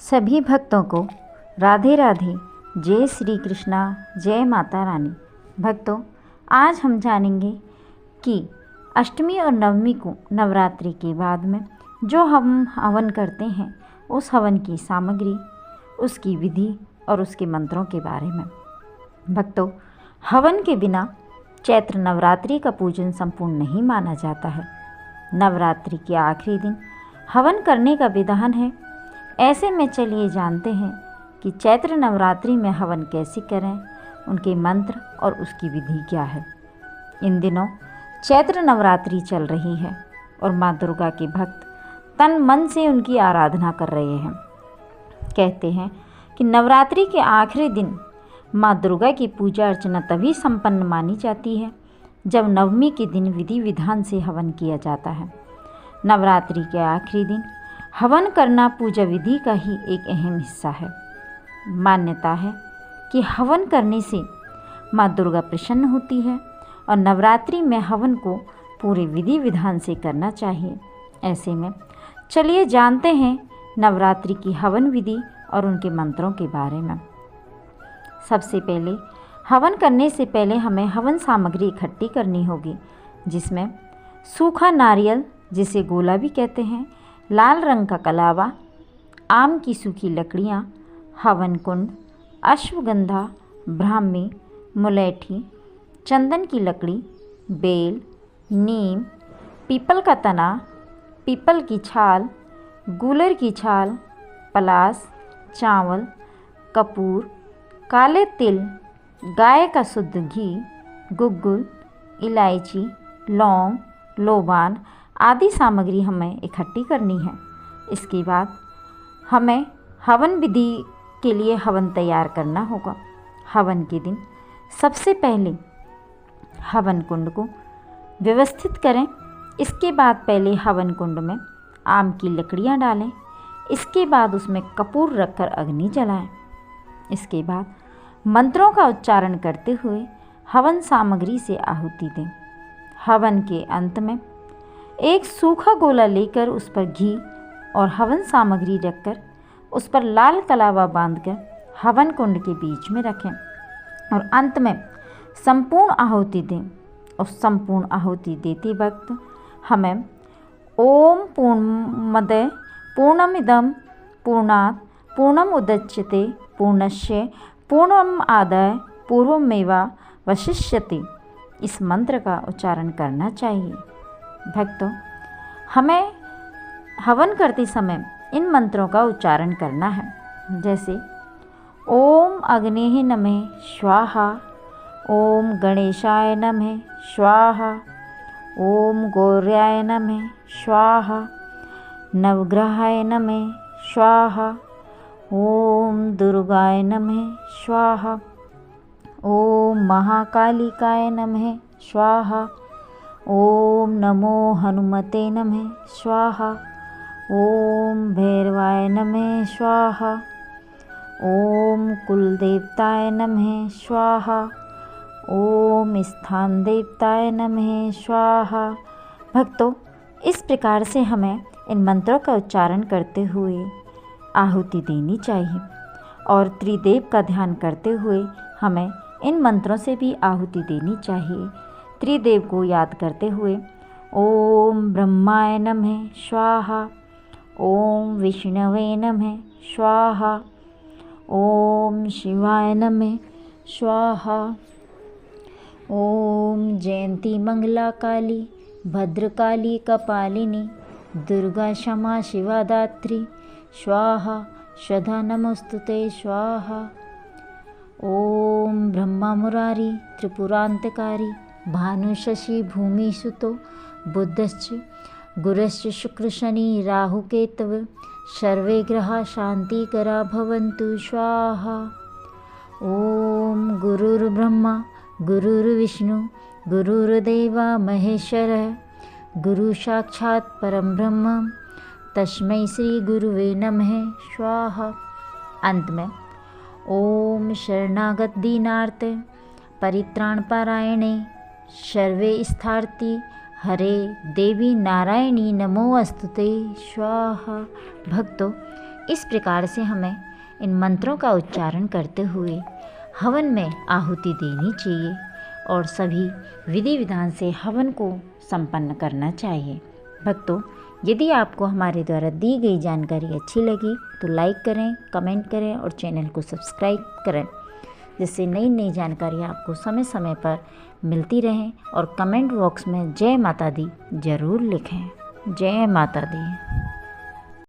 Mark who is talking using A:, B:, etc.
A: सभी भक्तों को राधे राधे। जय श्री कृष्णा, जय माता रानी। भक्तों, आज हम जानेंगे कि अष्टमी और नवमी को नवरात्रि के बाद में जो हम हवन करते हैं, उस हवन की सामग्री, उसकी विधि और उसके मंत्रों के बारे में। भक्तों, हवन के बिना चैत्र नवरात्रि का पूजन संपूर्ण नहीं माना जाता है। नवरात्रि के आखिरी दिन हवन करने का विधान है। ऐसे में चलिए जानते हैं कि चैत्र नवरात्रि में हवन कैसे करें, उनके मंत्र और उसकी विधि क्या है। इन दिनों चैत्र नवरात्रि चल रही है और माँ दुर्गा के भक्त तन मन से उनकी आराधना कर रहे हैं। कहते हैं कि नवरात्रि के आखिरी दिन माँ दुर्गा की पूजा अर्चना तभी संपन्न मानी जाती है जब नवमी के दिन विधि विधान से हवन किया जाता है। नवरात्रि के आखिरी दिन हवन करना पूजा विधि का ही एक अहम हिस्सा है। मान्यता है कि हवन करने से माँ दुर्गा प्रसन्न होती है और नवरात्रि में हवन को पूरे विधि विधान से करना चाहिए। ऐसे में चलिए जानते हैं नवरात्रि की हवन विधि और उनके मंत्रों के बारे में। सबसे पहले हवन करने से पहले हमें हवन सामग्री इकट्ठी करनी होगी, जिसमें सूखा नारियल, जिसे गोला भी कहते हैं, लाल रंग का कलावा, आम की सूखी लकड़ियाँ, हवन कुंड, अश्वगंधा, ब्राह्मी, मुलैठी, चंदन की लकड़ी, बेल, नीम, पीपल का तना, पीपल की छाल, गूलर की छाल, पलास, चावल, कपूर, काले तिल, गाय का शुद्ध घी, गुग्गुल, इलायची, लौंग, लोबान आदि सामग्री हमें इकट्ठी करनी है। इसके बाद हमें हवन विधि के लिए हवन तैयार करना होगा। हवन के दिन सबसे पहले हवन कुंड को व्यवस्थित करें। इसके बाद पहले हवन कुंड में आम की लकड़ियाँ डालें। इसके बाद उसमें कपूर रखकर अग्नि जलाएं। इसके बाद मंत्रों का उच्चारण करते हुए हवन सामग्री से आहुति दें। हवन के अंत में एक सूखा गोला लेकर उस पर घी और हवन सामग्री रखकर उस पर लाल कलावा बांधकर हवन कुंड के बीच में रखें और अंत में संपूर्ण आहुति दें। और संपूर्ण आहुति देते वक्त हमें ओम पूर्णमद पूर्णमिदं पूर्णात् पूर्णमुदच्यते पूर्णस्य पूर्णमादाय पूर्णमेवावशिष्यते इस मंत्र का उच्चारण करना चाहिए। भक्तों, हमें हवन करते समय इन मंत्रों का उच्चारण करना है, जैसे ओम अग्नेः नमः स्वाहा, ओम गणेशाय नमः स्वाहा, ओम गौर्याय नमः स्वाहा, नवग्रहाय नमः स्वाहा, ओम दुर्गाय नमः स्वाहा, ओम महाकालिकाय नमः स्वाहा, ओम नमो हनुमते नमः स्वाहा, ओम भैरवाय नमः स्वाहा, ओम कुलदेवताय नमः स्वाहा, ओम स्थान देवताय नमः स्वाहा। भक्तों, इस प्रकार से हमें इन मंत्रों का उच्चारण करते हुए आहुति देनी चाहिए और त्रिदेव का ध्यान करते हुए हमें इन मंत्रों से भी आहुति देनी चाहिए। त्रिदेव को याद करते हुए ओम ब्रह्माय नमः स्वाहा, ओम विष्णवे नमः स्वाहा, ओम शिवाय नमः स्वाहा, ओम जयंती मंगला काली भद्रकाली कपालिनी दुर्गा क्षमा शिवा दात्री स्वाहा श्रद्धा नमोस्तुते स्वाहा। ओम ब्रह्मा मुरारी त्रिपुरांतकारी भानु शशि भूमि सुतो बुद्धश्च गुरश्च शुक्र शनि राहु केतव सर्वे ग्रहा शांतिकरा भवन्तु स्वाहा। ओम गुरुर्ब्रह्मा गुरुर्विष्णु गुरुर्देवा महेश्वरः गुरु साक्षात् परम ब्रह्म तस्मै श्री गुरुवे नमः स्वाहा। अंत में ओम शरणागत दीनार्थ परित्राण पारायणे सर्वे स्थार्थी हरे देवी नारायणी नमो अस्तुते स्वाहा। भक्तों, इस प्रकार से हमें इन मंत्रों का उच्चारण करते हुए हवन में आहुति देनी चाहिए और सभी विधि विधान से हवन को संपन्न करना चाहिए। भक्तों, यदि आपको हमारे द्वारा दी गई जानकारी अच्छी लगी तो लाइक करें, कमेंट करें और चैनल को सब्सक्राइब करें, जिससे नई नई जानकारी आपको समय समय पर मिलती रहें। और कमेंट बॉक्स में जय माता दी ज़रूर लिखें। जय माता दी।